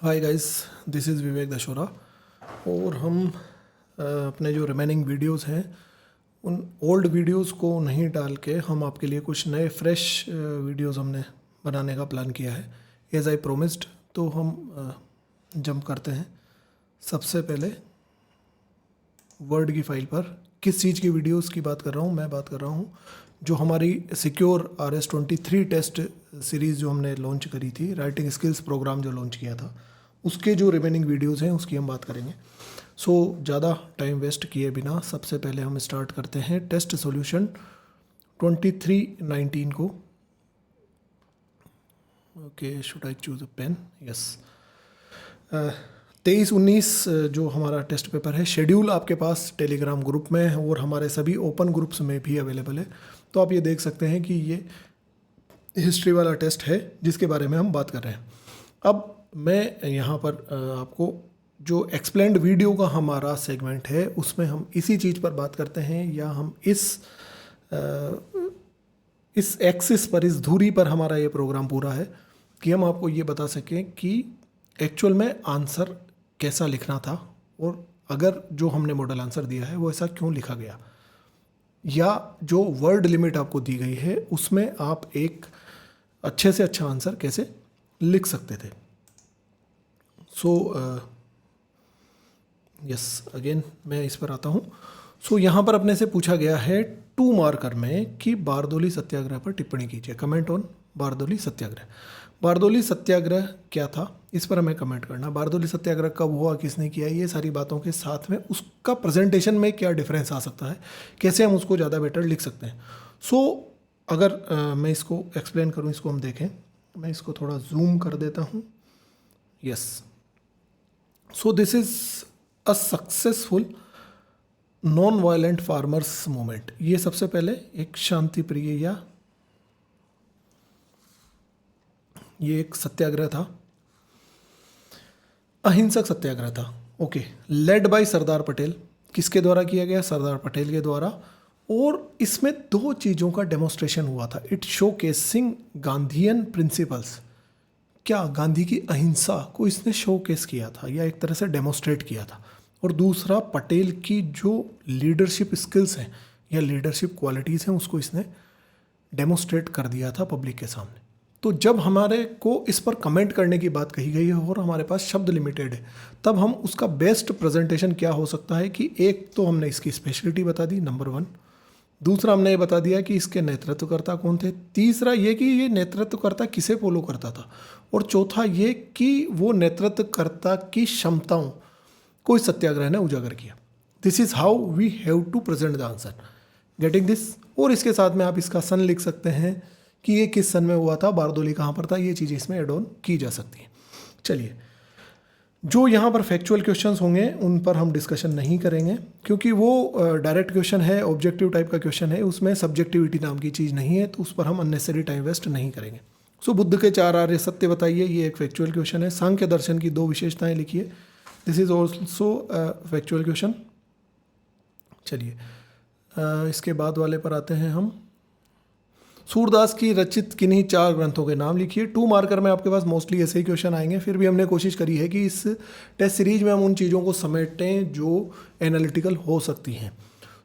Hi guys, this is विवेक दशोरा। और हम अपने जो रिमेनिंग वीडियोस हैं उन ओल्ड वीडियोस को नहीं डाल के हम आपके लिए कुछ नए फ्रेश वीडियोस हमने बनाने का प्लान किया है एज आई प्रोमिस्ड। तो हम जंप करते हैं सबसे पहले वर्ड की फाइल पर। किस चीज़ की वीडियोस की बात कर रहा हूँ? मैं बात कर रहा हूँ जो हमारी सिक्योर RS-23 टेस्ट सीरीज़ जो हमने लॉन्च करी थी, राइटिंग स्किल्स प्रोग्राम जो लॉन्च किया था, उसके जो रिमेनिंग वीडियोस हैं उसकी हम बात करेंगे। सो ज़्यादा टाइम वेस्ट किए बिना सबसे पहले हम स्टार्ट करते हैं टेस्ट सॉल्यूशन 2319 को। Okay, should I choose a pen? Yes. 23-19 जो हमारा टेस्ट पेपर है, शेड्यूल आपके पास टेलीग्राम ग्रुप में है और हमारे सभी ओपन ग्रुप्स में भी अवेलेबल है। तो आप ये देख सकते हैं कि ये हिस्ट्री वाला टेस्ट है जिसके बारे में हम बात कर रहे हैं। अब मैं यहाँ पर आपको जो एक्सप्लेन्ड वीडियो का हमारा सेगमेंट है उसमें हम इसी चीज़ पर बात करते हैं, या हम इस एक्सिस पर, इस धुरी पर हमारा ये प्रोग्राम पूरा है कि हम आपको ये बता सकें कि एक्चुअल में आंसर कैसा लिखना था, और अगर जो हमने मॉडल आंसर दिया है वो ऐसा क्यों लिखा गया, या जो वर्ड लिमिट आपको दी गई है उसमें आप एक अच्छे से अच्छा आंसर कैसे लिख सकते थे। सो यस, अगेन मैं इस पर आता हूँ। सो यहाँ पर अपने से पूछा गया है 2 मार्कर में कि बारदोली सत्याग्रह पर टिप्पणी कीजिए। Comment on Bardoli Satyagraha. बारदोली सत्याग्रह क्या था, इस पर हमें कमेंट करना। बारदोली सत्याग्रह कब हुआ, किसने किया, ये सारी बातों के साथ में उसका प्रेजेंटेशन में क्या डिफरेंस आ सकता है, कैसे हम उसको ज़्यादा बेटर लिख सकते हैं। सो अगर मैं इसको एक्सप्लेन करूँ, इसको हम देखें, मैं इसको थोड़ा जूम कर देता हूँ। Yes, so this is a successful non violent farmers movement. ये सबसे पहले एक शांति प्रिय, या ये एक सत्याग्रह था, अहिंसक सत्याग्रह था। Okay, led by Sardar Patel. किसके द्वारा किया गया? सरदार पटेल के द्वारा। और इसमें 2 चीज़ों का डेमोस्ट्रेशन हुआ था। It show casing Gandhian principles. क्या गांधी की अहिंसा को इसने शोकेस किया था, या एक तरह से डेमोस्ट्रेट किया था। और दूसरा, पटेल की जो लीडरशिप स्किल्स हैं या लीडरशिप क्वालिटीज़ हैं उसको इसने डेमोस्ट्रेट कर दिया था पब्लिक के सामने। तो जब हमारे को इस पर कमेंट करने की बात कही गई है और हमारे पास शब्द लिमिटेड है, तब हम उसका बेस्ट प्रेजेंटेशन क्या हो सकता है कि एक तो हमने इसकी स्पेशलिटी बता दी, नंबर 1। दूसरा, हमने ये बता दिया कि इसके नेतृत्वकर्ता कौन थे। तीसरा ये कि ये नेतृत्वकर्ता किसे फॉलो करता था। और चौथा ये कि वो नेतृत्वकर्ता की क्षमताओं को इस सत्याग्रह ने उजागर किया। This is how we have to present the answer. Getting this? और इसके साथ में आप इसका सन लिख सकते हैं कि ये किस सन में हुआ था, बारदोली कहाँ पर था, ये चीज़ें इसमें एड ऑन की जा सकती हैं। चलिए, जो यहाँ पर फैक्चुअल क्वेश्चंस होंगे उन पर हम डिस्कशन नहीं करेंगे, क्योंकि वो डायरेक्ट क्वेश्चन है, ऑब्जेक्टिव टाइप का क्वेश्चन है, उसमें सब्जेक्टिविटी नाम की चीज़ नहीं है, तो उस पर हम अननेसेसरी टाइम वेस्ट नहीं करेंगे। सो बुद्ध के 4 आर्य सत्य बताइए, ये एक फैक्चुअल क्वेश्चन है। सांख्य दर्शन की 2 विशेषताएं लिखिए। This is also factual question. चलिए, इसके बाद वाले पर आते हैं हम। सूरदास की रचित किन्हीं 4 ग्रंथों के नाम लिखिए। 2 मार्कर में आपके पास मोस्टली ऐसे ही क्वेश्चन आएंगे। फिर भी हमने कोशिश करी है कि इस टेस्ट सीरीज में हम उन चीज़ों को समेटें जो एनालिटिकल हो सकती हैं।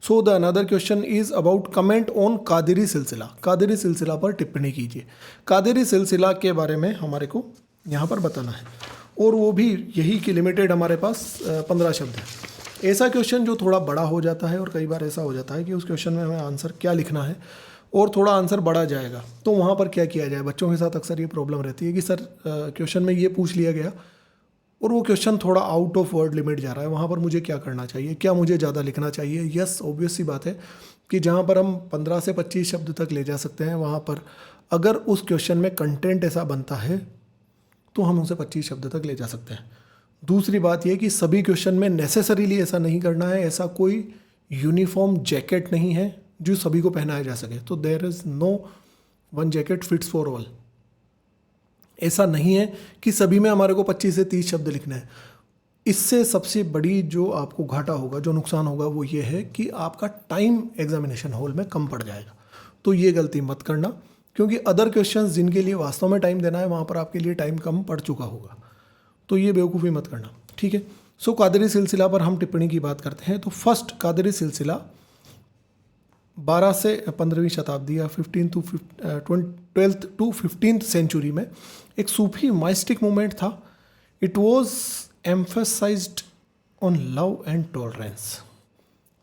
So the another question is about comment on Qadiri सिलसिला। कादिरी सिलसिला पर टिप्पणी कीजिए। कादिरी सिलसिला के बारे में हमारे को यहाँ पर बताना है, और वो भी यही कि लिमिटेड हमारे पास 15 शब्द है। ऐसा क्वेश्चन जो थोड़ा बड़ा हो जाता है, और कई बार ऐसा हो जाता है कि उस क्वेश्चन में हमें आंसर क्या लिखना है और थोड़ा आंसर बढ़ा जाएगा, तो वहाँ पर क्या किया जाए। बच्चों के साथ अक्सर ये प्रॉब्लम रहती है कि सर क्वेश्चन में ये पूछ लिया गया और वो क्वेश्चन थोड़ा आउट ऑफ वर्ड लिमिट जा रहा है, वहाँ पर मुझे क्या करना चाहिए, क्या मुझे ज़्यादा लिखना चाहिए। यस, ऑब्वियस सी बात है कि जहाँ पर हम 15 से 25 शब्द तक ले जा सकते हैं, वहाँ पर अगर उस क्वेश्चन में कंटेंट ऐसा बनता है तो हम उसे 25 शब्द तक ले जा सकते हैं। दूसरी बात यह कि सभी क्वेश्चन में नेसेसरीली ऐसा नहीं करना है। ऐसा कोई यूनिफॉर्म जैकेट नहीं है जो सभी को पहनाया जा सके। तो there is no one jacket fits for all. ऐसा नहीं है कि सभी में हमारे को 25 से 30 शब्द लिखने हैं। इससे सबसे बड़ी जो आपको घाटा होगा, जो नुकसान होगा, वो ये है कि आपका टाइम एग्जामिनेशन हॉल में कम पड़ जाएगा। तो ये गलती मत करना, क्योंकि अदर क्वेश्चंस जिनके लिए वास्तव में टाइम देना है, वहाँ पर आपके लिए टाइम कम पड़ चुका होगा। तो ये बेवकूफ़ी मत करना, ठीक है। सो कादरी सिलसिला पर हम टिप्पणी की बात करते हैं। तो फर्स्ट कादरी सिलसिला 12 से 15वीं शताब्दी या 12th टू 15th सेंचुरी में एक सूफी माइस्टिक मूवमेंट था। It was emphasised on love and tolerance.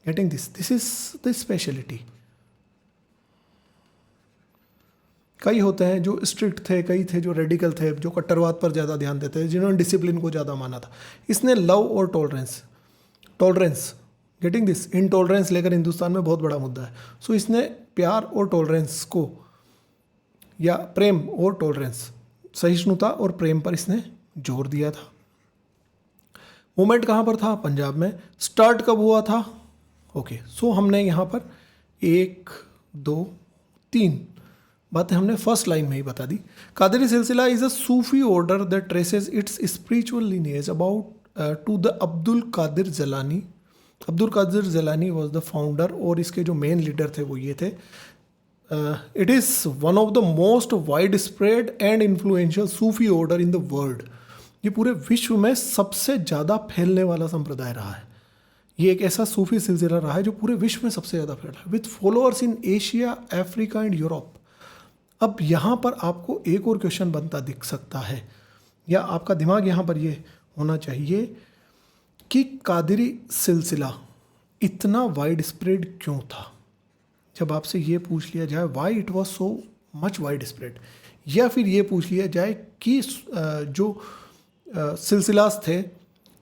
Getting this is the speciality. कई होते हैं जो स्ट्रिक्ट थे, कई थे जो रेडिकल थे, जो कट्टरवाद पर ज़्यादा ध्यान देते हैं, जिन्होंने डिसिप्लिन को ज़्यादा माना था। इसने लव और टॉलरेंस गेटिंग दिस, इनटॉलरेंस लेकर हिंदुस्तान में बहुत बड़ा मुद्दा है। सो इसने प्यार और टॉलरेंस को, या प्रेम और टॉलरेंस, सहिष्णुता और प्रेम पर इसने जोर दिया था। मूवमेंट कहाँ पर था? पंजाब में। स्टार्ट कब हुआ था? ओके, सो हमने यहाँ पर 1 2 3 बातें हमने फर्स्ट लाइन में ही बता दी। कादरी सिलसिला is a Sufi order that traces its spiritual lineage about to the Abdul Qadir Jilani. Abdul Qadir Jilani was the founder, और इसके जो मेन लीडर थे वो ये थे। It is one of the most widespread and influential Sufi order in the world. ये पूरे विश्व में सबसे ज़्यादा फैलने वाला संप्रदाय रहा है। ये एक ऐसा सूफी सिलसिला रहा है जो पूरे विश्व में सबसे ज़्यादा फैला है, with followers in Asia, Africa and Europe. अब यहाँ पर आपको एक और क्वेश्चन बनता दिख सकता है, या आपका दिमाग यहाँ पर ये होना चाहिए कि कादरी सिलसिला इतना वाइड स्प्रेड क्यों था। जब आपसे ये पूछ लिया जाए why it was so much wide spread, या फिर ये पूछ लिया जाए कि जो सिलसिलास थे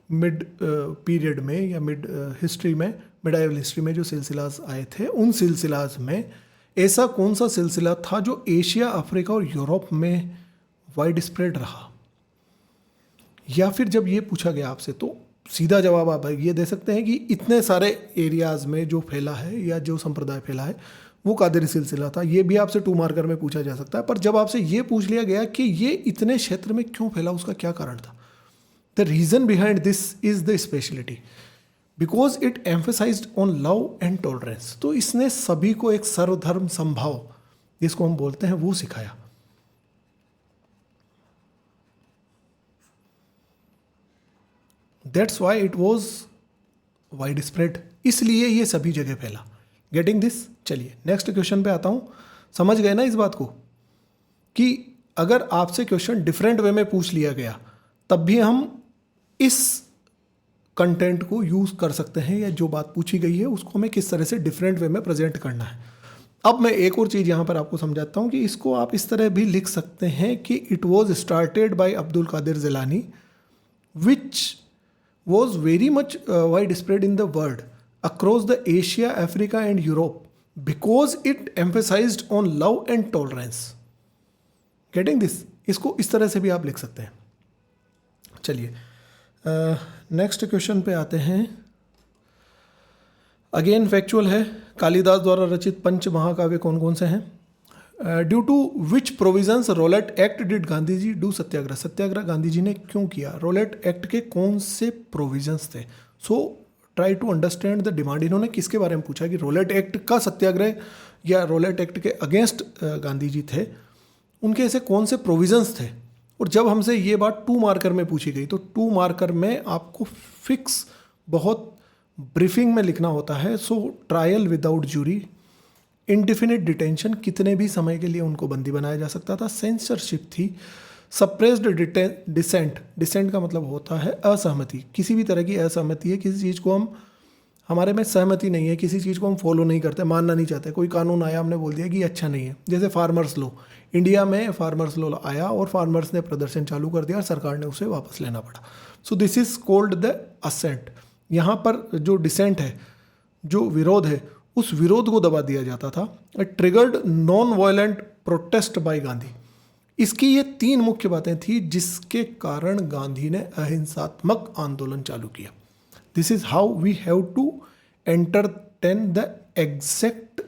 मिड पीरियड में या मिड हिस्ट्री में, मिडाइवल हिस्ट्री में जो सिलसिलास आए थे, उन सिलसिलास में ऐसा कौन सा सिलसिला था जो एशिया, अफ्रीका और यूरोप में वाइड स्प्रेड रहा। या फिर जब ये पूछा गया आपसे तो सीधा जवाब आप ये दे सकते हैं कि इतने सारे एरियाज़ में जो फैला है या जो संप्रदाय फैला है वो कादरी सिलसिला था। ये भी आपसे 2 मार्कर में पूछा जा सकता है। पर जब आपसे ये पूछ लिया गया कि ये इतने क्षेत्र में क्यों फैला, उसका क्या कारण था, the reason behind this is the speciality, because it emphasised on love and tolerance. तो इसने सभी को एक सर्वधर्म समभाव, जिसको हम बोलते हैं, वो सिखाया। That's why it was wide spread, इसलिए ये सभी जगह फैला। Getting this? चलिए नेक्स्ट क्वेश्चन पे आता हूँ। समझ गए ना इस बात को कि अगर आपसे क्वेश्चन डिफरेंट वे में पूछ लिया गया तब भी हम इस कंटेंट को यूज़ कर सकते हैं, या जो बात पूछी गई है उसको हमें किस तरह से डिफरेंट वे में प्रेजेंट करना है। अब मैं एक और चीज़ यहाँ पर आपको समझाता हूँ कि इसको आप इस तरह भी लिख सकते हैं कि it was started by Abdul Qadir Jilani, which was very much widespread in the world across the Asia, Africa and Europe because it emphasized on love and tolerance. Getting this? इसको इस तरह से भी आप लिख सकते हैं। चलिए नेक्स्ट क्वेश्चन पे आते हैं। अगेन फैक्चुअल है। कालिदास द्वारा रचित पंच महाकाव्य कौन कौन से हैं? Due to which provisions Rowlatt Act did Gandhi ji do satyagraha? Satyagraha Gandhi ji ने क्यों किया? रोलेट एक्ट के कौन से प्रोविजंस थे? So try to understand the demand. इन्होंने किसके बारे में पूछा कि रोलेट एक्ट का सत्याग्रह या रोलेट एक्ट के अगेंस्ट गांधी जी थे, उनके ऐसे कौन से प्रोविजंस थे। और जब हमसे ये बात 2 मार्कर में पूछी गई तो 2 मार्कर में आपको फिक्स बहुत ब्रीफिंग में लिखना होता है। So trial without jury, indefinite detention, कितने भी समय के लिए उनको बंदी बनाया जा सकता था, सेंसरशिप थी, सप्रेस्ड डिसेंट, डिसेंट का मतलब होता है असहमति, किसी भी तरह की असहमति है, किसी चीज़ को हमारे में सहमति नहीं है, किसी चीज़ को हम फॉलो नहीं करते, मानना नहीं चाहते, कोई कानून आया हमने बोल दिया कि अच्छा नहीं है। जैसे फार्मर्स लॉ, इंडिया में फार्मर्स लॉ आया और फार्मर्स ने प्रदर्शन चालू कर दिया और सरकार ने उसे वापस लेना पड़ा। So this is called the assent. यहाँ पर जो डिसेंट है, जो विरोध है, उस विरोध को दबा दिया जाता था। Triggered non violent protest by Gandhi. इसकी ये 3 मुख्य बातें थी जिसके कारण गांधी ने अहिंसात्मक आंदोलन चालू किया। This is how we have to entertain the exact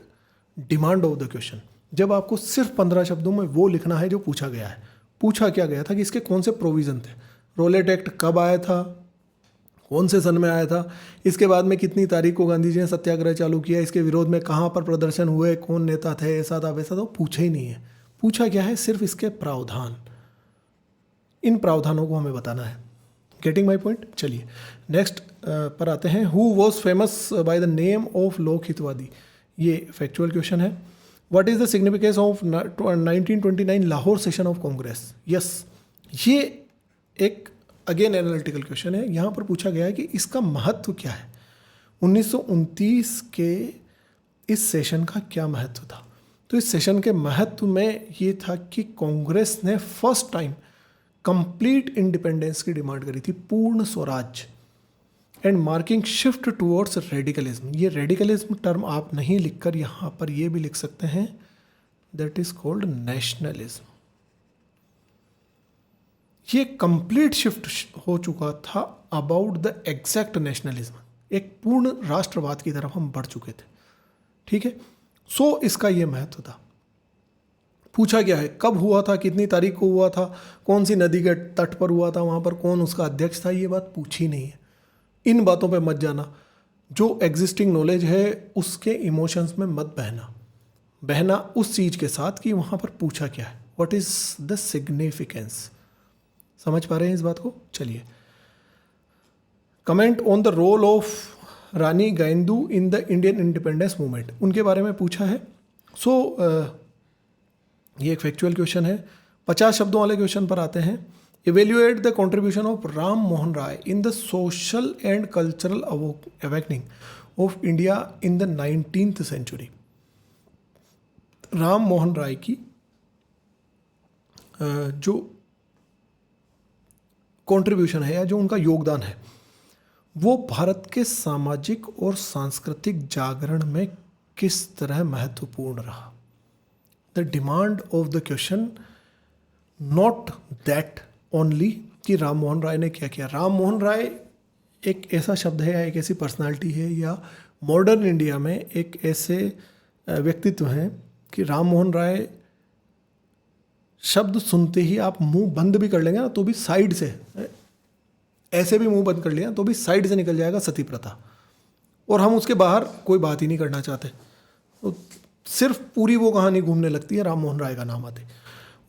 demand of the question. जब आपको सिर्फ 15 शब्दों में वो लिखना है जो पूछा गया है। पूछा क्या गया था कि इसके कौन से प्रोविज़न थे, रोलेट एक्ट कब आया था, कौन से सन में आया था, इसके बाद में कितनी तारीख को गांधी जी ने सत्याग्रह चालू किया, इसके विरोध में कहाँ पर प्रदर्शन हुए, कौन नेता थे, ऐसा था वैसा था, पूछा ही नहीं है। पूछा क्या है? सिर्फ इसके प्रावधान। इन प्रावधानों को हमें बताना है। Getting my point. चलिए नेक्स्ट पर आते हैं। Who was famous by the name of लोक हितवादी, ये फैक्चुअल क्वेश्चन है। What is the significance of 1929 Lahore session of Congress? Yes, ये एक अगेन एनालिटिकल क्वेश्चन है। यहाँ पर पूछा गया है कि इसका महत्व क्या है, 1929 के इस सेशन का क्या महत्व था। तो इस सेशन के महत्व में ये था कि कांग्रेस ने फर्स्ट टाइम कंप्लीट इंडिपेंडेंस की डिमांड करी थी, पूर्ण Swaraj, and marking shift towards radicalism. ये रेडिकलिज्म टर्म आप नहीं लिखकर यहाँ पर ये भी लिख सकते हैं, दैट इज कॉल्ड नेशनलिज्म। ये कंप्लीट शिफ्ट हो चुका था अबाउट द एग्जैक्ट नेशनलिज्म, एक पूर्ण राष्ट्रवाद की तरफ हम बढ़ चुके थे। ठीक है, सो इसका ये महत्व था। पूछा गया है कब हुआ था, कितनी तारीख को हुआ था, कौन सी नदी के तट पर हुआ था, वहाँ पर कौन उसका अध्यक्ष था, ये बात पूछी नहीं है। इन बातों पे मत जाना, जो एग्जिस्टिंग नॉलेज है उसके इमोशंस में मत बहना उस चीज़ के साथ कि वहाँ पर पूछा क्या है, व्हाट इज़ द सिग्निफिकेंस। समझ पा रहे हैं इस बात को? चलिए, comment on the role of Rani Gaidinliu in the Indian independence movement, उनके बारे में पूछा है। सो ये एक फैक्चुअल क्वेश्चन है। 50 शब्दों वाले क्वेश्चन पर आते हैं। Evaluate the contribution of Ram Mohan Roy in the social and cultural awakening of India in the 19th century. Ram Mohan Roy की जो कंट्रीब्यूशन है या जो उनका योगदान है वो भारत के सामाजिक और सांस्कृतिक जागरण में किस तरह महत्वपूर्ण रहा। The demand of the question not that only कि राम मोहन राय ने क्या किया। राम मोहन राय एक ऐसा शब्द है या एक ऐसी पर्सनालिटी है या मॉडर्न इंडिया में एक ऐसे व्यक्तित्व हैं कि राम मोहन राय शब्द सुनते ही आप मुंह बंद भी कर लेंगे ना तो भी साइड से, ऐसे भी मुंह बंद कर लिया तो भी साइड से निकल जाएगा सती प्रथा, और हम उसके बाहर कोई बात ही नहीं करना चाहते। तो सिर्फ पूरी वो कहानी घूमने लगती है राम मोहन राय का नाम आते।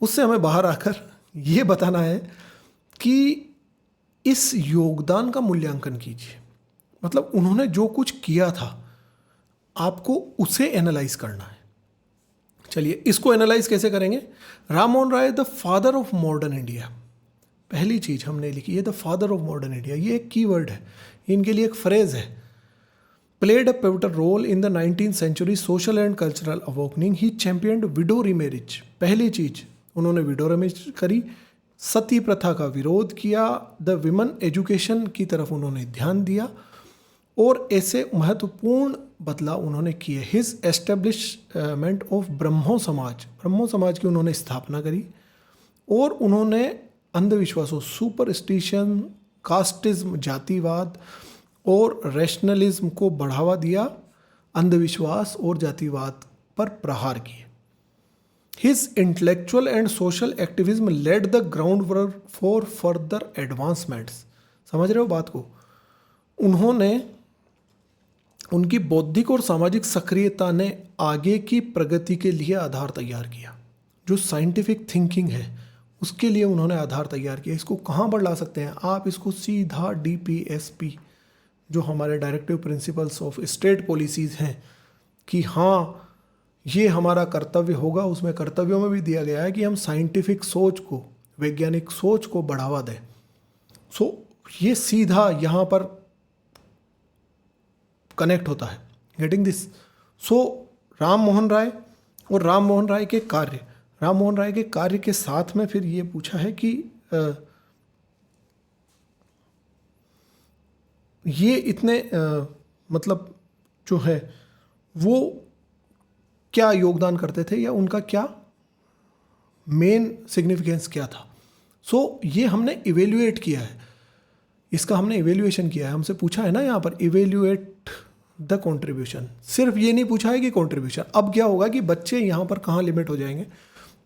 उससे हमें बाहर आकर ये बताना है कि इस योगदान का मूल्यांकन कीजिए, मतलब उन्होंने जो कुछ किया था आपको उसे एनालाइज करना है। चलिए इसको एनालाइज कैसे करेंगे। Ram Mohan Roy the father of modern India, पहली चीज हमने लिखी है the father of modern India, ये एक कीवर्ड है, इनके लिए एक फ्रेज है। Played a pivotal role in the 19th century social and cultural awakening, he championed widow remarriage, पहली चीज उन्होंने विडो रीमैरिज करी, सती प्रथा का विरोध किया, द विमेन एजुकेशन की तरफ उन्होंने ध्यान दिया, और ऐसे महत्वपूर्ण बदलाव उन्होंने किए। हिज एस्टेब्लिशमेंट ऑफ ब्रह्मो समाज की उन्होंने स्थापना करी, और उन्होंने अंधविश्वासों सुपरस्टिशन, कास्टिज्म जातिवाद और रैशनलिज्म को बढ़ावा दिया, अंधविश्वास और जातिवाद पर प्रहार किए। His intellectual and social activism led the ground work for further advancements. समझ रहे हो बात को? उन्होंने, उनकी बौद्धिक और सामाजिक सक्रियता ने आगे की प्रगति के लिए आधार तैयार किया। जो साइंटिफिक थिंकिंग है उसके लिए उन्होंने आधार तैयार किया। इसको कहाँ पर ला सकते हैं आप? इसको सीधा DPSP, जो हमारे directive principles of state policies हैं कि हाँ ये हमारा कर्तव्य होगा, उसमें कर्तव्यों में भी दिया गया है कि हम साइंटिफिक सोच को, वैज्ञानिक सोच को बढ़ावा दें। सो ये सीधा यहाँ पर कनेक्ट होता है। Getting this? So Ram Mohan Roy और राम मोहन राय के कार्य, राम मोहन राय के कार्य के साथ में फिर ये पूछा है कि ये इतने मतलब जो है वो क्या योगदान करते थे या उनका क्या मेन सिग्निफिकेंस क्या था। सो ये हमने इवेल्युएट किया है, इसका हमने इवेल्युएशन किया है। हमसे पूछा है ना यहाँ पर इवेल्युएट द कंट्रीब्यूशन, सिर्फ ये नहीं पूछा है कि कंट्रीब्यूशन। अब क्या होगा कि बच्चे यहाँ पर कहाँ लिमिट हो जाएंगे,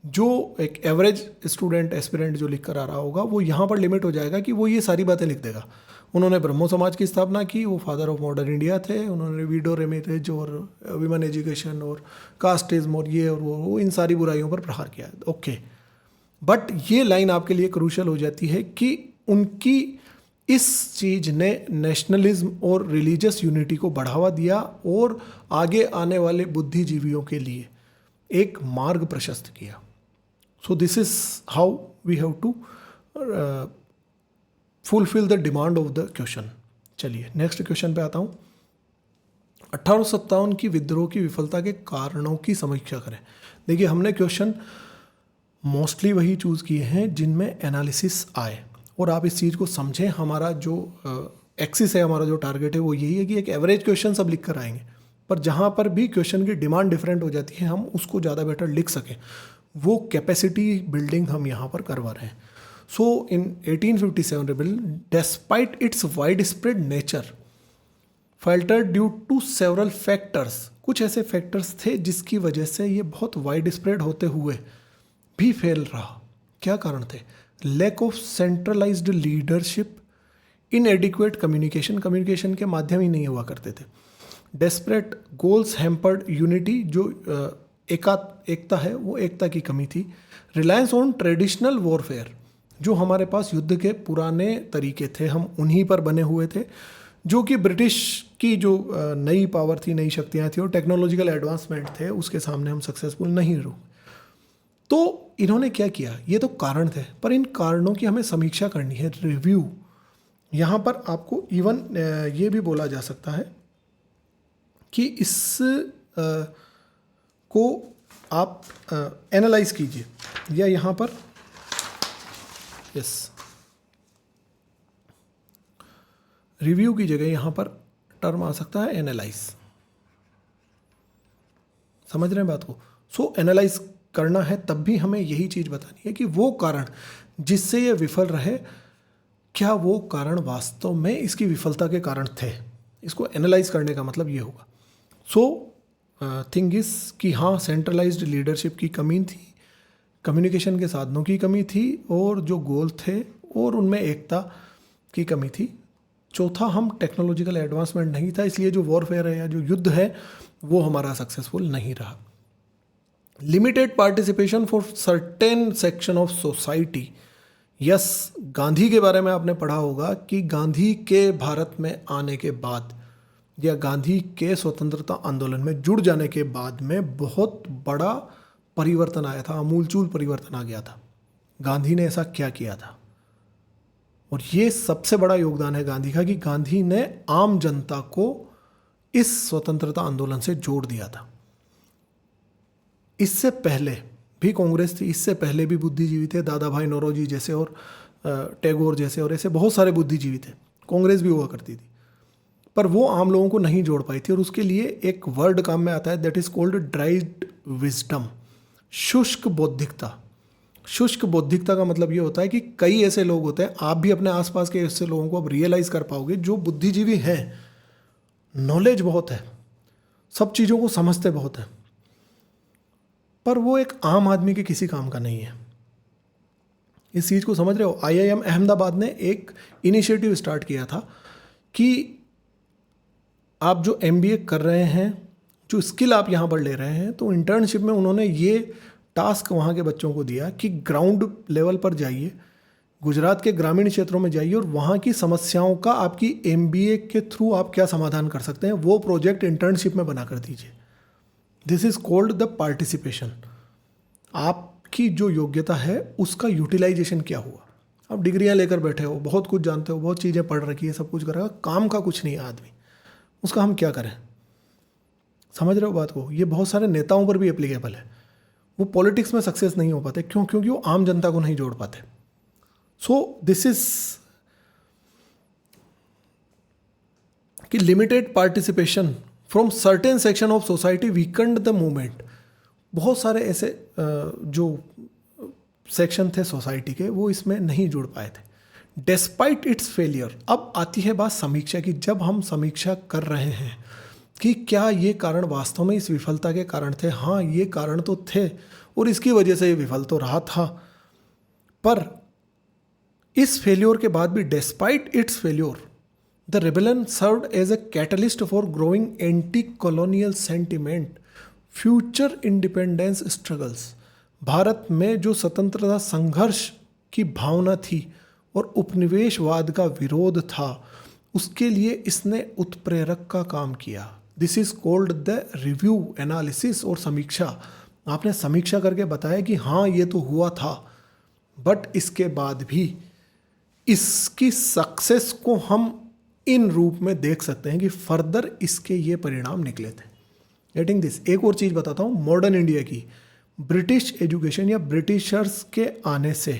जो एक एवरेज स्टूडेंट एस्पिरेंट जो लिख कर आ रहा होगा वो यहाँ पर लिमिट हो जाएगा कि वो ये सारी बातें लिख देगा। उन्होंने ब्रह्मो समाज की स्थापना की, वो फादर ऑफ मॉडर्न इंडिया थे, उन्होंने विडो रीमैरिज और विमेन एजुकेशन और कास्टिज्म और ये और वो इन सारी बुराइयों पर प्रहार किया। ओके, बट ये लाइन आपके लिए क्रूशल हो जाती है कि उनकी इस चीज़ ने नेशनलिज्म और रिलीजियस यूनिटी को बढ़ावा दिया और आगे आने वाले बुद्धिजीवियों के लिए एक मार्ग प्रशस्त किया. So this is how we have to fulfil the demand of the question. चलिए नेक्स्ट क्वेश्चन पे आता हूँ. 1857 की विद्रोह की विफलता के कारणों की समीक्षा करें. देखिए हमने क्वेश्चन मोस्टली वही चूज़ किए हैं जिनमें एनालिसिस आए, और आप इस चीज़ को समझें. हमारा जो एक्सिस है, हमारा जो टारगेट है वो यही है कि एक एवरेज क्वेश्चन सब लिख कर आएंगे, पर जहाँ पर भी क्वेश्चन की डिमांड डिफरेंट हो जाती है हम उसको ज़्यादा बेटर लिख सकें, वो कैपेसिटी बिल्डिंग हम यहाँ पर करवा रहे हैं. So in 1857 rebellion, despite its wide spread nature, faltered due to several factors. कुछ ऐसे फैक्टर्स थे जिसकी वजह से ये बहुत वाइड स्प्रेड होते हुए भी फेल रहा. क्या कारण थे? Lack of centralised leadership, inadequate communication, communication के माध्यम ही नहीं हुआ करते थे. डेस्परेट गोल्स हैम्पर्ड यूनिटी, जो एकता है वो एकता की कमी थी. रिलायंस ऑन ट्रेडिशनल वॉरफेयर, जो हमारे पास युद्ध के पुराने तरीके थे हम उन्हीं पर बने हुए थे, जो कि ब्रिटिश की जो नई पावर थी, नई शक्तियाँ थी और टेक्नोलॉजिकल एडवांसमेंट थे, उसके सामने हम सक्सेसफुल नहीं रहे. तो इन्होंने क्या किया? ये तो कारण थे, पर इन कारणों की हमें समीक्षा करनी है, रिव्यू. यहाँ पर आपको इवन ये भी बोला जा सकता है कि इस को आप एनालाइज कीजिए, या यहाँ पर रिव्यू की जगह यहाँ पर टर्म आ सकता है एनालाइज. समझ रहे हैं बात को? सो एनालाइज करना है, तब भी हमें यही चीज़ बतानी है कि वो कारण जिससे ये विफल रहे, क्या वो कारण वास्तव में इसकी विफलता के कारण थे. इसको एनालाइज करने का मतलब ये होगा. सो थिंग इज कि हाँ, सेंट्रलाइज्ड लीडरशिप की कमी थी, कम्युनिकेशन के साधनों की कमी थी, और जो गोल थे और उनमें एकता की कमी थी. चौथा, हम टेक्नोलॉजिकल एडवांसमेंट नहीं था, इसलिए जो वॉरफेयर है या जो युद्ध है वो हमारा सक्सेसफुल नहीं रहा. Limited participation for certain section of society. Yes, Gandhi के बारे में आपने पढ़ा होगा कि गांधी के भारत में आने के बाद या गांधी के स्वतंत्रता आंदोलन में जुड़ जाने के बाद में बहुत बड़ा परिवर्तन आया था, आमूलचूल परिवर्तन आ गया था. गांधी ने ऐसा क्या किया था? और ये सबसे बड़ा योगदान है गांधी का कि गांधी ने आम जनता को इस स्वतंत्रता आंदोलन से जोड़ दिया था. इससे पहले भी कांग्रेस थी, इससे पहले भी बुद्धिजीवी थे, दादा भाई नौरोजी जैसे और टैगोर जैसे और ऐसे बहुत सारे बुद्धिजीवी थे. कांग्रेस भी हुआ करती थी, पर वो आम लोगों को नहीं जोड़ पाई थी, और उसके लिए एक वर्ड काम में आता है, that is called dried wisdom, शुष्क बौद्धिकता. शुष्क बौद्धिकता का मतलब ये होता है कि कई ऐसे लोग होते हैं, आप भी अपने आसपास के ऐसे लोगों को अब रियलाइज़ कर पाओगे जो बुद्धिजीवी हैं, नॉलेज बहुत है, सब चीज़ों को समझते बहुत है, पर वो एक आम आदमी के किसी काम का नहीं है. इस चीज़ को समझ रहे हो? IIM अहमदाबाद ने एक इनिशिएटिव स्टार्ट किया था कि आप जो MBA कर रहे हैं, जो स्किल आप यहाँ पर ले रहे हैं, तो इंटर्नशिप में उन्होंने ये टास्क वहाँ के बच्चों को दिया कि ग्राउंड लेवल पर जाइए, गुजरात के ग्रामीण क्षेत्रों में जाइए और वहाँ की समस्याओं का आपकी MBA के थ्रू आप क्या समाधान कर सकते हैं, वो प्रोजेक्ट इंटर्नशिप में बना कर दीजिए. This is called the participation. आपकी जो योग्यता है उसका यूटिलाइजेशन क्या हुआ. आप डिग्रियाँ लेकर बैठे हो, बहुत कुछ जानते हो, बहुत चीज़ें पढ़ रखी है, सब कुछ करेगा, काम का कुछ नहीं है आदमी, उसका हम क्या करें. समझ रहे हो बात को? ये बहुत सारे नेताओं पर भी एप्लीकेबल है. वो पॉलिटिक्स में सक्सेस नहीं हो पाते, क्यों? क्योंकि वो आम जनता को नहीं जोड़ पाते. सो दिस इज कि limited participation from certain section of society Weeknd the movement. बहुत सारे ऐसे जो सेक्शन थे सोसाइटी के, वो इसमें नहीं जुड़ पाए थे. Despite it's failure. अब आती है बात समीक्षा की. जब हम समीक्षा कर रहे हैं कि क्या ये कारण वास्तव में इस विफलता के कारण थे, हाँ ये कारण तो थे और इसकी वजह से ये विफल तो रहा था, पर इस फेल्योर के बाद भी, despite its failure, the rebellion served as a catalyst for growing anti colonial sentiment, future independence struggles. Bharat में जो स्वतंत्रता संघर्ष की भावना थी और उपनिवेशवाद का विरोध था, उसके लिए इसने उत्प्रेरक का काम किया। This is called the review analysis, और समीक्षा। आपने समीक्षा करके बताया कि हाँ ये तो हुआ था, बट इसके बाद भी इसकी सक्सेस को हम इन रूप में देख सकते हैं कि फर्दर इसके ये परिणाम निकले थे। Getting this. एक और चीज़ बताता हूँ मॉडर्न इंडिया की। ब्रिटिश एजुकेशन या ब्रिटिशर्स के आने से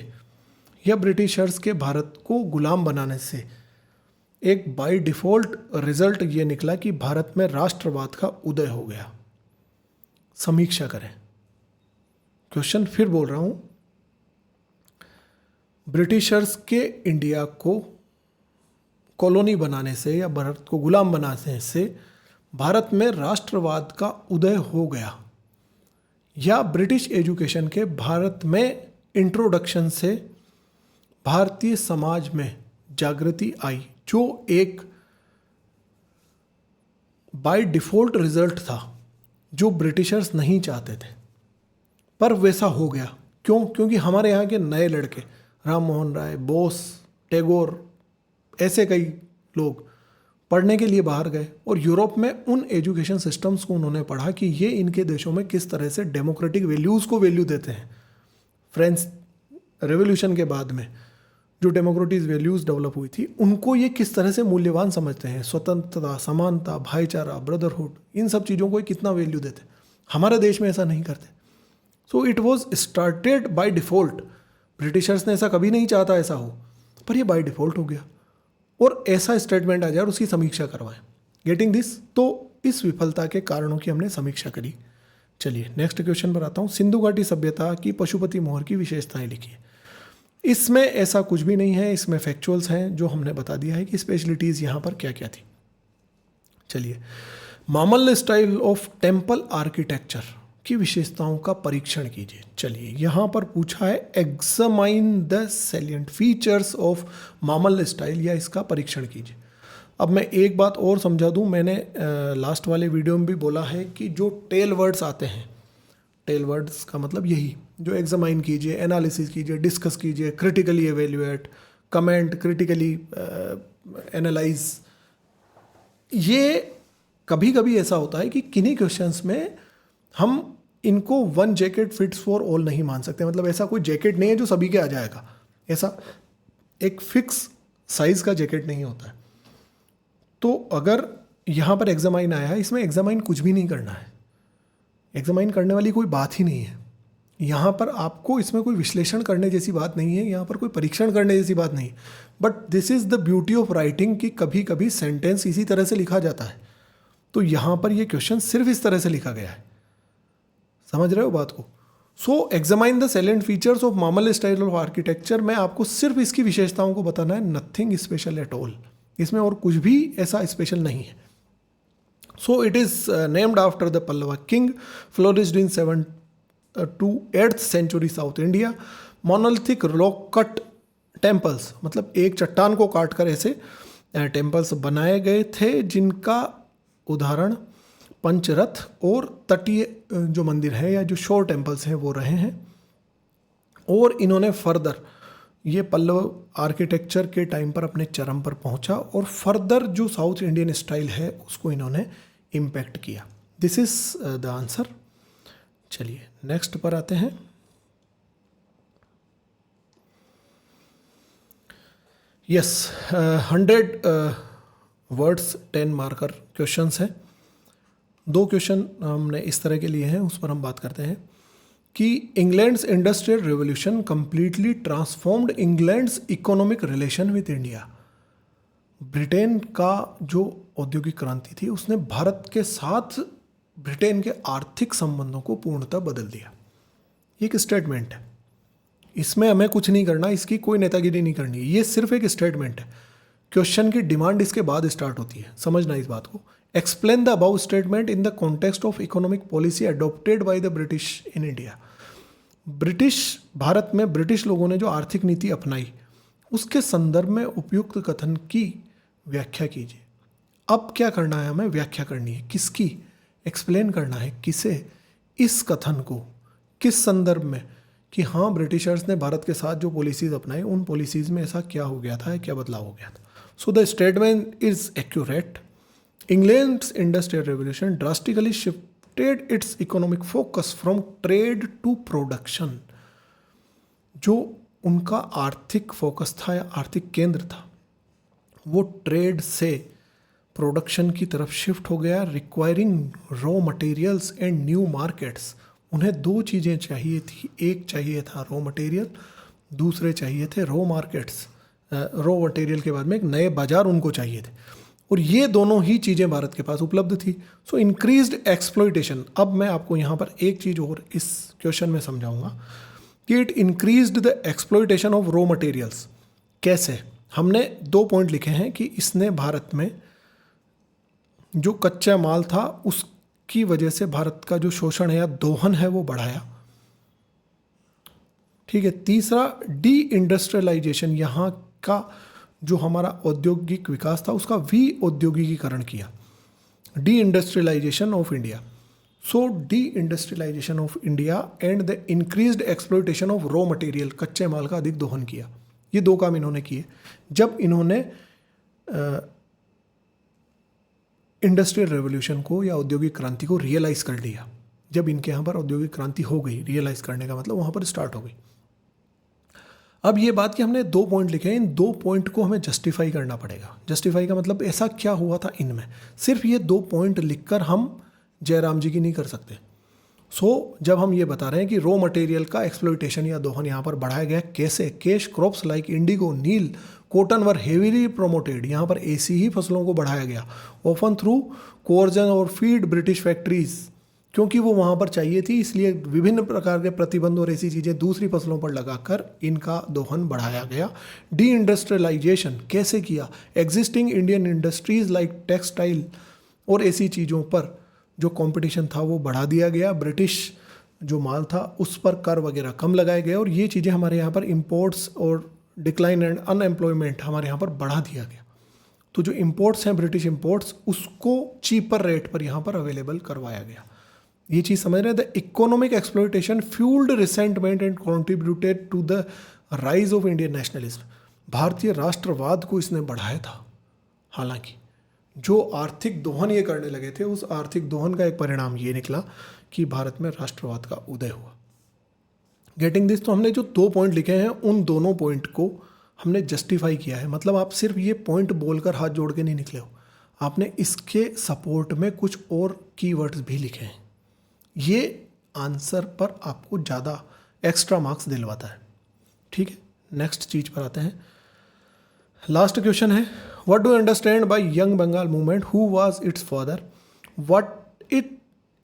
या ब्रिटिशर्स के भारत को गुलाम बनाने से एक बाय डिफ़ॉल्ट रिजल्ट ये निकला कि भारत में राष्ट्रवाद का उदय हो गया। समीक्षा करें। क्वेश्चन फिर बोल रहा हूँ, ब्रिटिशर्स के इंडिया को कॉलोनी बनाने से या भारत को गुलाम बनाने से भारत में राष्ट्रवाद का उदय हो गया, या ब्रिटिश एजुकेशन के भारत में इंट्रोडक्शन से भारतीय समाज में जागृति आई, जो एक बाय डिफ़ॉल्ट रिजल्ट था जो ब्रिटिशर्स नहीं चाहते थे, पर वैसा हो गया। क्यों? क्योंकि हमारे यहाँ के नए लड़के राम मोहन राय, बोस, टैगोर, ऐसे कई लोग पढ़ने के लिए बाहर गए और यूरोप में उन एजुकेशन सिस्टम्स को उन्होंने पढ़ा कि ये इनके देशों में किस तरह से डेमोक्रेटिक वैल्यूज़ को वैल्यू देते हैं। फ्रेंच रेवोल्यूशन के बाद में जो डेमोक्रेटिक वैल्यूज़ डेवलप हुई थी, उनको ये किस तरह से मूल्यवान समझते हैं। स्वतंत्रता, समानता, भाईचारा, ब्रदरहुड, इन सब चीज़ों को कितना वैल्यू देते। हमारे देश में ऐसा नहीं करते। So it was started by default. Britishers ने ऐसा कभी नहीं चाहता ऐसा हो, पर ये बाय डिफ़ॉल्ट हो गया और ऐसा स्टेटमेंट आ जाए और उसकी समीक्षा करवाएं। Getting this. तो इस विफलता के कारणों की हमने समीक्षा करी। चलिए नेक्स्ट क्वेश्चन पर आता हूँ। सिंधु घाटी सभ्यता की पशुपति मोहर की विशेषताएं लिखिए। इसमें ऐसा कुछ भी नहीं है, इसमें फैक्चुअल्स हैं जो हमने बता दिया है कि स्पेशलिटीज़ यहाँ पर क्या क्या थी। चलिए, Mamalla style of temple architecture की विशेषताओं का परीक्षण कीजिए। चलिए, यहाँ पर पूछा है examine the salient features of Mamalla style, या इसका परीक्षण कीजिए। अब मैं एक बात और समझा दूँ, मैंने लास्ट वाले वीडियो में भी बोला है कि जो टेल वर्ड्स आते हैं, टेल वर्ड्स का मतलब यही, जो एग्जामाइन कीजिए, एनालिसिस कीजिए, डिस्कस कीजिए, critically evaluate, comment, critically analyse. ये कभी कभी ऐसा होता है कि किन्हीं क्वेश्चंस में हम इनको one jacket fits for all नहीं मान सकते। मतलब ऐसा कोई जैकेट नहीं है जो सभी के आ जाएगा, ऐसा एक फिक्स साइज का जैकेट नहीं होता है। तो अगर यहाँ पर एग्जामाइन आया है, इसमें एग्जामाइन कुछ भी नहीं करना है, एग्जामाइन करने वाली कोई बात ही नहीं है। यहाँ पर आपको इसमें कोई विश्लेषण करने जैसी बात नहीं है, यहाँ पर कोई परीक्षण करने जैसी बात नहीं। But this is the beauty of writing कि कभी कभी सेंटेंस इसी तरह से लिखा जाता है। तो यहाँ पर ये क्वेश्चन सिर्फ इस तरह से लिखा गया है। समझ रहे हो बात को? So examine the salient features of Mamalla style of architecture में आपको सिर्फ इसकी विशेषताओं को बताना है, नथिंग स्पेशल एट ऑल। इसमें और कुछ भी ऐसा स्पेशल नहीं है। So it is named after the Pallava king, flourished in 7th to 8th century south India. Monolithic rock cut temples, मतलब एक चट्टान को काट कर ऐसे टेम्पल्स बनाए गए थे, जिनका उदाहरण पंचरथ और तटीय जो मंदिर है या जो शोर टेम्पल्स हैं वो रहे हैं। और इन्होंने फर्दर ये पल्लव आर्किटेक्चर के टाइम पर अपने चरम पर पहुंचा और फर्दर जो साउथ इंडियन स्टाइल है उसको इन्होंने इम्पैक्ट किया। This is the answer. चलिए नेक्स्ट पर आते हैं। यस, 100 वर्ड्स 10 मार्कर क्वेश्चंस हैं। 2 क्वेश्चन हमने इस तरह के लिए हैं, उस पर हम बात करते हैं कि England's industrial revolution completely transformed England's economic relation with India. Britain का जो औद्योगिक क्रांति थी उसने भारत के साथ ब्रिटेन के आर्थिक संबंधों को पूर्णतः बदल दिया। ये एक स्टेटमेंट है, इसमें हमें कुछ नहीं करना, इसकी कोई नेतागिरी नहीं करनी है, ये सिर्फ एक स्टेटमेंट है। क्वेश्चन की डिमांड इसके बाद स्टार्ट होती है, समझना इस बात को। Explain the above statement in the context of economic policy adopted by the British in India. British Bharat में ब्रिटिश लोगों ने जो आर्थिक नीति अपनाई उसके संदर्भ में उपयुक्त कथन की व्याख्या कीजिए। अब क्या करना है, हमें व्याख्या करनी है। किसकी? एक्सप्लेन करना है। किसे? इस कथन को। किस संदर्भ में? कि हाँ ब्रिटिशर्स ने भारत के साथ जो पॉलिसीज़ अपनाई उन पॉलिसीज़ में ऐसा क्या हो गया था, क्या बदलाव हो गया था. So the statement is accurate. England's Industrial Revolution drastically shifted its economic focus from trade to production. जो उनका आर्थिक फोकस था या आर्थिक केंद्र था वो ट्रेड से प्रोडक्शन की तरफ शिफ्ट हो गया, requiring raw materials and new markets. उन्हें दो चीज़ें चाहिए थी, एक चाहिए था रॉ मटेरियल, दूसरे चाहिए थे रॉ मार्केट्स. रॉ मटेरियल के बाद में एक नए बाजार उनको चाहिए थे और ये दोनों ही चीज़ें भारत के पास उपलब्ध थी. सो इंक्रीज्ड एक्सप्लॉइटेशन. अब मैं आपको यहाँ पर एक चीज़ और इस क्वेश्चन में समझाऊंगा कि it increased the exploitation of raw materials. कैसे? हमने 2 पॉइंट लिखे हैं कि इसने भारत में जो कच्चा माल था उसकी वजह से भारत का जो शोषण है या दोहन है वो बढ़ाया. ठीक है. तीसरा, डी इंडस्ट्रियलाइजेशन. यहाँ का जो हमारा औद्योगिक विकास था उसका औद्योगिकीकरण किया. De industrialisation of India. So de industrialisation of India and the increased exploitation of raw material. कच्चे माल का अधिक दोहन किया. ये 2 काम इन्होंने किए जब इन्होंने इंडस्ट्रियल रेवोल्यूशन को या औद्योगिक क्रांति को रियलाइज़ कर लिया. जब इनके यहाँ पर औद्योगिक क्रांति हो गई, रियलाइज़ करने का मतलब वहाँ पर स्टार्ट हो गई. अब ये बात कि हमने 2 पॉइंट लिखे हैं, इन 2 पॉइंट को हमें जस्टिफाई करना पड़ेगा. जस्टिफाई का मतलब ऐसा क्या हुआ था इनमें. सिर्फ ये 2 पॉइंट लिखकर हम जयराम जी की नहीं कर सकते. सो जब हम ये बता रहे हैं कि रॉ मटेरियल का एक्सप्लॉइटेशन या दोहन यहाँ पर बढ़ाया गया, कैसे? कैश क्रॉप्स लाइक इंडिगो, नील, कॉटन वर हेवीली प्रोमोटेड. यहाँ पर ऐसी ही फसलों को बढ़ाया गया, ऑफन थ्रू कोर्जन और फीड ब्रिटिश फैक्ट्रीज. क्योंकि वो वहाँ पर चाहिए थी इसलिए विभिन्न प्रकार के प्रतिबंध और ऐसी चीज़ें दूसरी फसलों पर लगाकर इनका दोहन बढ़ाया गया. डी इंडस्ट्रियलाइजेशन कैसे किया? Existing Indian industries like textile और ऐसी चीज़ों पर जो कंपटीशन था वो बढ़ा दिया गया. ब्रिटिश जो माल था उस पर कर वगैरह कम लगाए गए और ये चीज़ें हमारे यहाँ पर इम्पोर्ट्स और डिक्लाइन एंड अनएम्प्लॉयमेंट हमारे यहाँ पर बढ़ा दिया गया. तो जो इम्पोर्ट्स हैं ब्रिटिश इम्पोर्ट्स उसको चीपर रेट पर यहाँ पर अवेलेबल करवाया गया. ये चीज़ समझ रहे हैं. The economic exploitation fuelled resentment and contributed to the rise of Indian nationalism. भारतीय राष्ट्रवाद को इसने बढ़ाया था. हालांकि जो आर्थिक दोहन ये करने लगे थे उस आर्थिक दोहन का एक परिणाम ये निकला कि भारत में राष्ट्रवाद का उदय हुआ. Getting this. तो हमने जो 2 पॉइंट लिखे हैं उन दोनों पॉइंट को हमने जस्टिफाई किया है. मतलब आप सिर्फ ये पॉइंट बोलकर हाथ जोड़ के नहीं निकले हो, आपने इसके सपोर्ट में कुछ और कीवर्ड्स भी लिखे हैं. ये आंसर पर आपको ज़्यादा एक्स्ट्रा मार्क्स दिलवाता है. ठीक है. नेक्स्ट चीज़ पर आते हैं. लास्ट क्वेश्चन है, what do understand by young Bengal movement, who was its father, what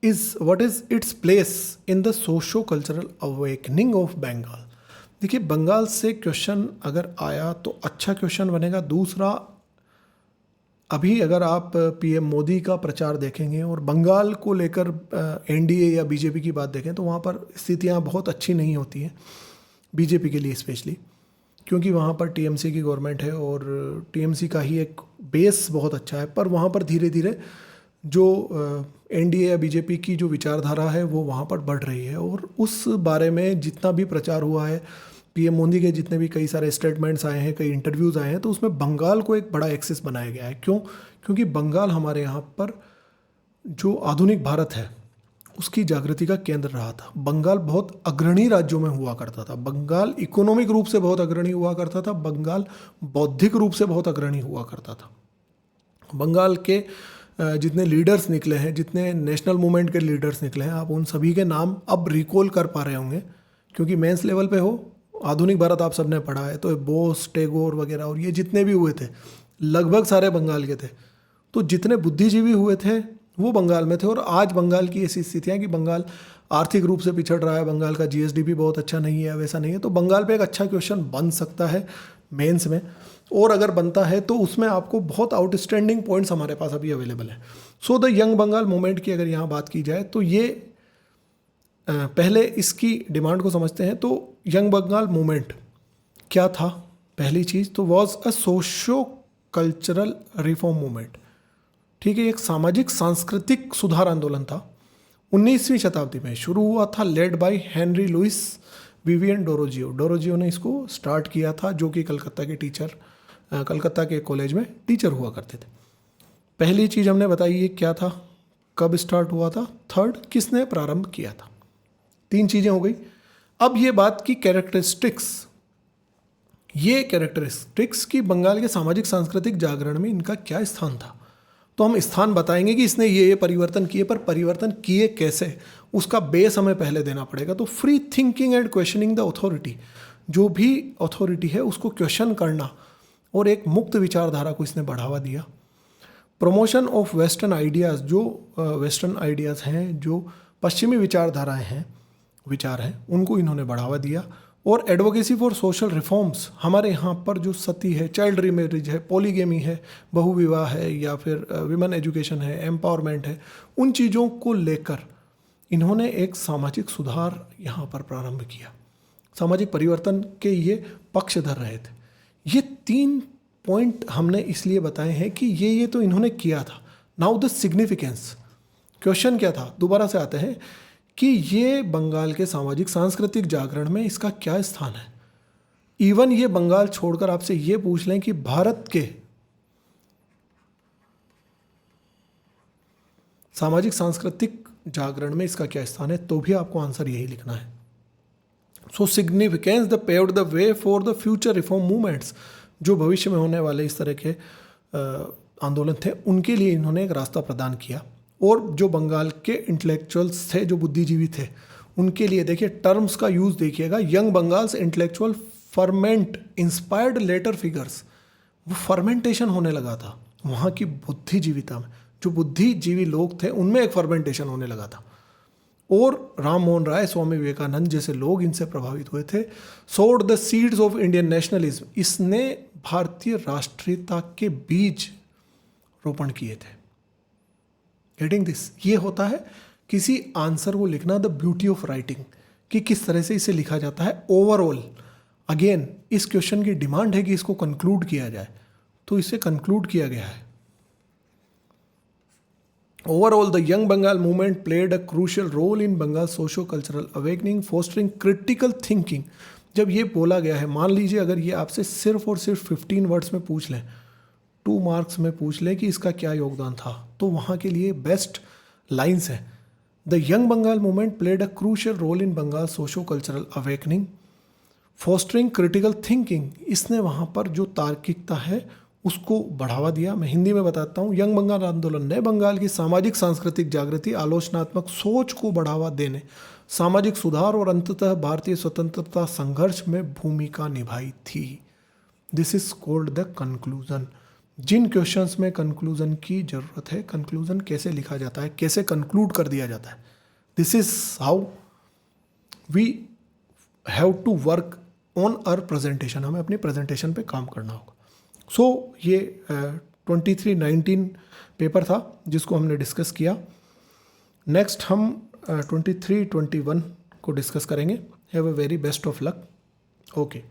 is its place in the socio cultural awakening of Bengal. देखिए बंगाल से क्वेश्चन अगर आया तो अच्छा क्वेश्चन बनेगा. दूसरा, अभी अगर आप पीएम मोदी का प्रचार देखेंगे और बंगाल को लेकर एनडीए या बीजेपी की बात देखें तो वहाँ पर स्थितियाँ बहुत अच्छी नहीं होती हैं बीजेपी के लिए स्पेशली, क्योंकि वहाँ पर टीएमसी की गवर्नमेंट है और टीएमसी का ही एक बेस बहुत अच्छा है. पर वहाँ पर धीरे धीरे जो एनडीए या बीजेपी की जो विचारधारा है वो वहाँ पर बढ़ रही है और उस बारे में जितना भी प्रचार हुआ है, पीएम मोदी के जितने भी कई सारे स्टेटमेंट्स आए हैं, कई इंटरव्यूज़ आए हैं, तो उसमें बंगाल को एक बड़ा एक्सेस बनाया गया है. क्यों? क्योंकि बंगाल हमारे यहाँ पर जो आधुनिक भारत है उसकी जागृति का केंद्र रहा था. बंगाल बहुत अग्रणी राज्यों में हुआ करता था. बंगाल इकोनॉमिक रूप से बहुत अग्रणी हुआ करता था. बंगाल बौद्धिक रूप से बहुत अग्रणी हुआ करता था. बंगाल के जितने लीडर्स निकले हैं, जितने नेशनल मूवमेंट के लीडर्स निकले हैं, आप उन सभी के नाम अब रिकॉल कर पा रहे होंगे क्योंकि मेंस लेवल पे हो, आधुनिक भारत आप सबने पढ़ा है, तो बोस, टैगोर वगैरह और ये जितने भी हुए थे लगभग सारे बंगाल के थे. तो जितने बुद्धिजीवी हुए थे वो बंगाल में थे. और आज बंगाल की ऐसी स्थितियाँ कि बंगाल आर्थिक रूप से पिछड़ रहा है, बंगाल का जीएसडीपी बहुत अच्छा नहीं है, वैसा नहीं है. तो बंगाल पे एक अच्छा क्वेश्चन बन सकता है मेंस में, और अगर बनता है तो उसमें आपको बहुत आउटस्टैंडिंग पॉइंट्स हमारे पास अभी अवेलेबल है. So the young Bengal movement की अगर यहाँ बात की जाए तो ये पहले इसकी डिमांड को समझते हैं. तो यंग बंगाल मूवमेंट क्या था? पहली चीज़ तो was a socio cultural reform movement. ठीक है, एक सामाजिक सांस्कृतिक सुधार आंदोलन था. 19वीं शताब्दी में शुरू हुआ था, led by Henry Louis Vivian Derozio ने इसको स्टार्ट किया था, जो कि कलकत्ता के कॉलेज में टीचर हुआ करते थे। पहली चीज़ हमने बताई ये क्या था, कब स्टार्ट हुआ था, थर्ड किसने प्रारंभ किया था। 3 चीज़ें हो गई। अब ये बात की कैरेक्टरिस्टिक्स की बंगाल के सामाजिक सांस्कृतिक जागरण में इनका क्या स्थान था। तो हम स्थान बताएंगे कि इसने ये परिवर्तन किए, पर परिवर्तन किए कैसे, उसका बेस हमें पहले देना पड़ेगा। तो free thinking and questioning the authority, जो भी अथॉरिटी है उसको क्वेश्चन करना और एक मुक्त विचारधारा को इसने बढ़ावा दिया। प्रमोशन ऑफ वेस्टर्न आइडियाज़, जो वेस्टर्न आइडियाज़ हैं, जो पश्चिमी विचारधाराएं हैं, विचार हैं, उनको इन्होंने बढ़ावा दिया। और एडवोकेसी फॉर सोशल रिफॉर्म्स, हमारे यहाँ पर जो सती है, चाइल्ड रीमैरिज है, पॉलीगेमी है, बहुविवाह है, या फिर विमेन एजुकेशन है, एम्पावरमेंट है, उन चीज़ों को लेकर इन्होंने एक सामाजिक सुधार यहाँ पर प्रारंभ किया। सामाजिक परिवर्तन के ये पक्षधर रहे थे। ये 3 पॉइंट हमने इसलिए बताए हैं कि ये तो इन्होंने किया था। नाउ द सिग्निफिकेंस, क्वेश्चन क्या था, दोबारा से आते हैं कि ये बंगाल के सामाजिक सांस्कृतिक जागरण में इसका क्या स्थान है। इवन ये बंगाल छोड़कर आपसे ये पूछ लें कि भारत के सामाजिक सांस्कृतिक जागरण में इसका क्या स्थान है, तो भी आपको आंसर यही लिखना है। So significance the paved the way for the future reform movements, जो भविष्य में होने वाले इस तरह के आंदोलन थे, उनके लिए इन्होंने एक रास्ता प्रदान किया। और जो बंगाल के इंटेलेक्चुअल्स थे, जो बुद्धिजीवी थे, उनके लिए देखिए टर्म्स का यूज़ देखिएगा, young Bengal's intellectual ferment inspired later figures. वो फर्मेंटेशन होने लगा था वहाँ की बुद्धिजीविता में, जो बुद्धिजीवी लोग थे उनमें एक फर्मेंटेशन होने लगा था। और राम मोहन राय, स्वामी विवेकानंद जैसे लोग इनसे प्रभावित हुए थे। सोड the seeds of Indian nationalism, इसने भारतीय राष्ट्रीयता के बीज रोपण किए थे। गेटिंग दिस, ये होता है किसी आंसर को लिखना, द ब्यूटी ऑफ राइटिंग, कि किस तरह से इसे लिखा जाता है। ओवरऑल अगेन इस क्वेश्चन की डिमांड है कि इसको कंक्लूड किया जाए, तो इसे कंक्लूड किया गया है। Overall the young Bengal movement played a crucial role in Bengal socio cultural awakening fostering critical thinking. जब ये बोला गया है, मान लीजिए अगर ये आपसे सिर्फ और सिर्फ 15 वर्ड्स में पूछ लें, 2 मार्क्स में पूछ लें कि इसका क्या योगदान था, तो वहाँ के लिए बेस्ट लाइन्स हैं। The young Bengal movement played a crucial role in Bengal socio cultural awakening fostering critical thinking. इसने वहाँ पर जो तार्किकता है उसको बढ़ावा दिया। मैं हिंदी में बताता हूँ। यंग बंगाल आंदोलन ने बंगाल की सामाजिक सांस्कृतिक जागृति, आलोचनात्मक सोच को बढ़ावा देने, सामाजिक सुधार और अंततः भारतीय स्वतंत्रता संघर्ष में भूमिका निभाई थी। This is called the conclusion. जिन क्वेश्चंस में कंक्लूजन की जरूरत है, कंक्लूजन कैसे लिखा जाता है, कैसे कंक्लूड कर दिया जाता है, this is how we have to work on our presentation. हमें अपनी प्रेजेंटेशन पे काम करना होगा। सो ये 23-19 पेपर था जिसको हमने डिस्कस किया। नेक्स्ट हम 23-21 को डिस्कस करेंगे। Have a very best of luck. Okay.